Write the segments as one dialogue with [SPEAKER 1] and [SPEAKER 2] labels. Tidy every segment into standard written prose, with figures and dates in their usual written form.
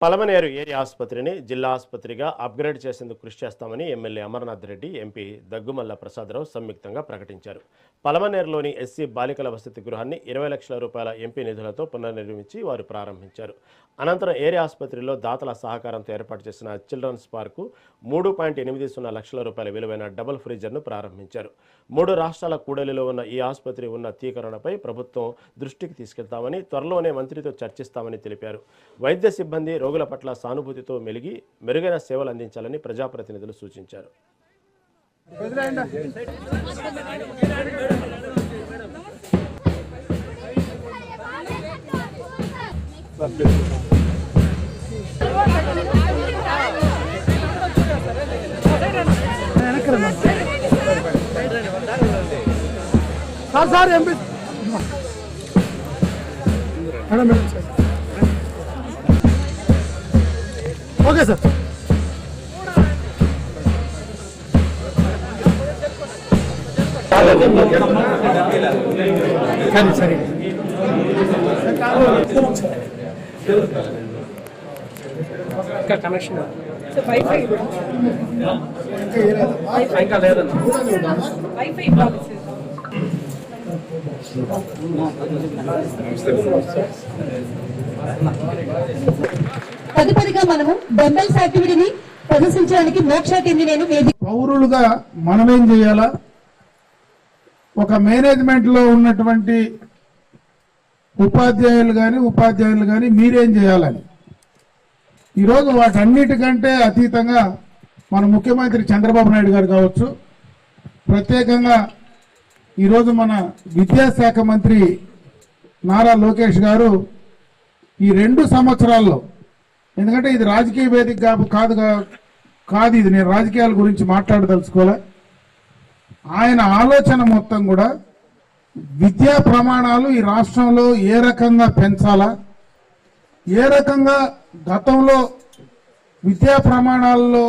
[SPEAKER 1] Palamaner area ఆసుపత్రిని జిల్లా ఆసుపత్రిగా upgrade చేసేందుకు కృషి చేస్తామని ఎమ్మెల్యే అమర్నాథ్ రెడ్డి, ఎంపీ దగ్గుమల్ల ప్రసాదరావు సంయుక్తంగా ప్రకటించారు. పలమనేరులోని ఎస్సీ బాలికల వసతి గృహాన్ని 20 లక్షల రూపాయల ఎంపీ నిధులతో పునర్నిర్మించి వారు ప్రారంభించారు. అనంతరం ఏరియా ఆసుపత్రిలో దాతల సహకారంతో ఏర్పాటు చేసిన చిల్డ్రన్స్ పార్కు 3.80 లక్షల రూపాయల విలువైన డబుల్ ఫ్రీజర్ను ప్రారంభించారు. 3 రాష్ట్రాల కూడలిలో ఉన్న ఈ ఆసుపత్రి ఉన్నతీకరణపై ప్రభుత్వం దృష్టికి తీసుకెళ్తామని, త్వరలోనే మంత్రితో చర్చిస్తామని తెలిపారు. వైద్య సిబ్బంది రోగుల పట్ల సానుభూతితో మెలిగి మెరుగైన సేవలు అందించాలని ప్రజాప్రతినిధులు సూచించారు.
[SPEAKER 2] Okay sir. సరే కనెక్షన్ ఇంకా లేదన్న వైఫై
[SPEAKER 3] తదుపరిగా మనము డంబెల్స్ యాక్టివిటీని ప్రదర్శించడానికి మోక్షాటిని నేను
[SPEAKER 2] పౌరులుగా మనమేం చేయాలా, ఒక మేనేజ్మెంట్ లో ఉన్నటువంటి ఉపాధ్యాయులు కానీ మీరేం చేయాలని ఈరోజు వాటన్నిటికంటే అతీతంగా మన ముఖ్యమంత్రి చంద్రబాబు నాయుడు గారు కావచ్చు, ప్రత్యేకంగా ఈరోజు మన విద్యాశాఖ మంత్రి నారా లోకేష్ గారు ఈ 2 సంవత్సరాల్లో, ఎందుకంటే ఇది రాజకీయ వేదిక కాదు ఇది నేను రాజకీయాల గురించి మాట్లాడదలుచుకోలే, ఆయన ఆలోచన మొత్తం కూడా విద్యా ప్రమాణాలు ఈ రాష్ట్రంలో ఏ రకంగా పెంచాలా, ఏ రకంగా గతంలో విద్యా ప్రమాణాల్లో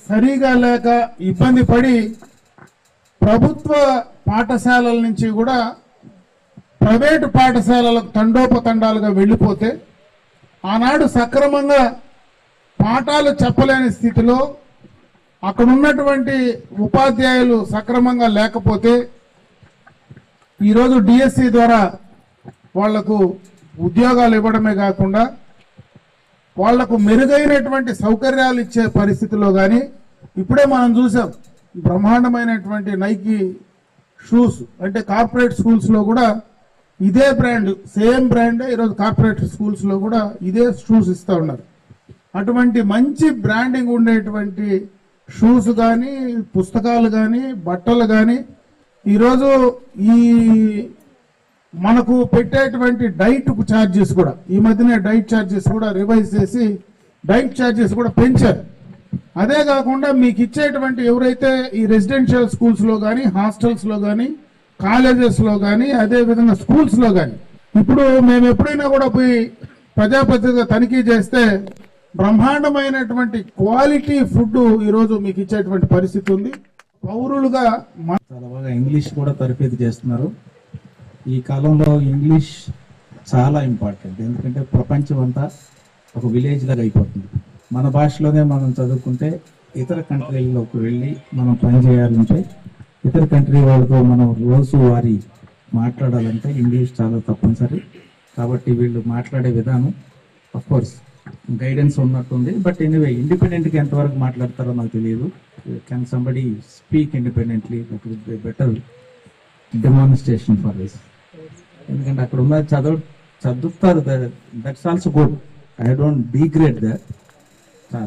[SPEAKER 2] సరిగా లేక ఇబ్బంది పడి ప్రభుత్వ పాఠశాలల నుంచి కూడా ప్రైవేటు పాఠశాలలకు తండోపతండాలుగా వెళ్ళిపోతే, ఆనాడు సక్రమంగా పాఠాలు చెప్పలేని స్థితిలో అక్కడ ఉన్నటువంటి ఉపాధ్యాయులు సక్రమంగా లేకపోతే ఈరోజు డిఎస్సి ద్వారా వాళ్లకు ఉద్యోగాలు ఇవ్వడమే కాకుండా వాళ్లకు మెరుగైనటువంటి సౌకర్యాలు ఇచ్చే పరిస్థితిలో కానీ, ఇప్పుడే మనం చూసాం బ్రహ్మాండమైనటువంటి నైకీ షూస్, అంటే కార్పొరేట్ స్కూల్స్ లో కూడా ఇదే బ్రాండ్, సేమ్ బ్రాండే ఈరోజు కార్పొరేట్ స్కూల్స్ లో కూడా ఇదే షూస్ ఇస్తూ ఉన్నారు. అటువంటి మంచి బ్రాండింగ్ ఉండేటువంటి షూస్ కానీ, పుస్తకాలు కానీ, బట్టలు కానీ ఈరోజు ఈ మనకు పెట్టేటువంటి డైట్ ఛార్జెస్ కూడా ఈ మధ్యనే డైట్ ఛార్జెస్ కూడా రివైజ్ చేసి డైట్ ఛార్జెస్ కూడా పెంచారు. అదే కాకుండా మీకు ఇచ్చేటువంటి ఎవరైతే ఈ రెసిడెన్షియల్ స్కూల్స్ లో కానీ, హాస్టల్స్ లో కానీ, కాలేజెస్ లో కానీ, అదే విధంగా స్కూల్స్ లో కానీ ఇప్పుడు మేము ఎప్పుడైనా కూడా పోయి ప్రజాప్రతినిధిగా తనిఖీ చేస్తే బ్రహ్మాండమైనటువంటి క్వాలిటీ ఫుడ్ ఈరోజు మీకు ఇచ్చేటువంటి పరిస్థితి ఉంది. పౌరులుగా
[SPEAKER 4] చాలా బాగా ఇంగ్లీష్ కూడా తరఫేది చేస్తున్నారు. ఈ కాలంలో ఇంగ్లీష్ చాలా ఇంపార్టెంట్, ఎందుకంటే ప్రపంచం అంతా ఒక విలేజ్ లాగా అయిపోతుంది. మన భాషలోనే మనం చదువుకుంటే ఇతర కంట్రీల్లోకి వెళ్ళి మనం పని చేయాలంటే, ఇతర కంట్రీ వాళ్ళతో మనం రోజు వారి మాట్లాడాలంటే ఇంగ్లీష్ చాలా తప్పనిసరి. కాబట్టి వీళ్ళు మాట్లాడే విధానం అఫ్కోర్స్ గైడెన్స్ ఉన్నట్టుంది, బట్ ఎనీవే ఇండిపెండెంట్గా ఎంతవరకు మాట్లాడతారో నాకు తెలియదు. Can somebody speak independently, that will be better demonstration for this. ఎందుకంటే అక్కడ ఉన్న చదువుతారు, that's also good, I don't degrade that.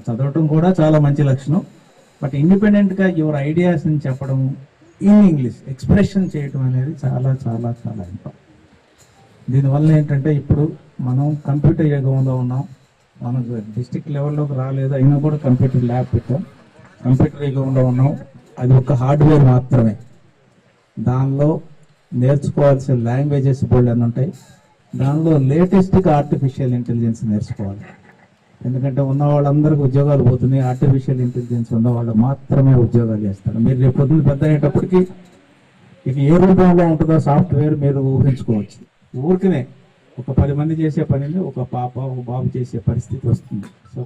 [SPEAKER 4] చదవటం కూడా చాలా మంచి లక్షణం, బట్ ఇండిపెండెంట్గా యువర్ ఐడియాస్ని చెప్పడం ఇన్ ఇంగ్లీష్ ఎక్స్ప్రెషన్ చేయడం అనేది చాలా చాలా చాలా ఇంపార్టెంట్. దీనివల్ల ఏంటంటే ఇప్పుడు మనం కంప్యూటర్ యుగంలో ఉన్నాం, మనకు డిస్ట్రిక్ట్ లెవెల్లోకి రాలేదు, అయినా కూడా కంప్యూటర్ ల్యాబ్ పెట్టాం. కంప్యూటర్ యుగంలో ఉన్నాం, అది ఒక హార్డ్వేర్ మాత్రమే. దానిలో నేర్చుకోవాల్సిన లాంగ్వేజెస్ బోల్డ్ అని ఉంటాయి. దానిలో లేటెస్ట్గా ఆర్టిఫిషియల్ ఇంటెలిజెన్స్ నేర్చుకోవాలి. ఎందుకంటే ఉన్న వాళ్ళందరికీ ఉద్యోగాలు పోతున్నాయి, ఆర్టిఫిషియల్ ఇంటెలిజెన్స్ ఉన్న వాళ్ళు మాత్రమే ఉద్యోగాలు చేస్తారు. మీరు రేపు పొద్దున పెద్ద అయ్యేటప్పటికి ఇక ఏ రూపంలో ఉంటుందో సాఫ్ట్వేర్ మీరు ఊహించుకోవచ్చు. ఊరికనే ఒక 10 మంది చేసే పనిని ఒక పాప ఒక బాబు చేసే పరిస్థితి వస్తుంది. సో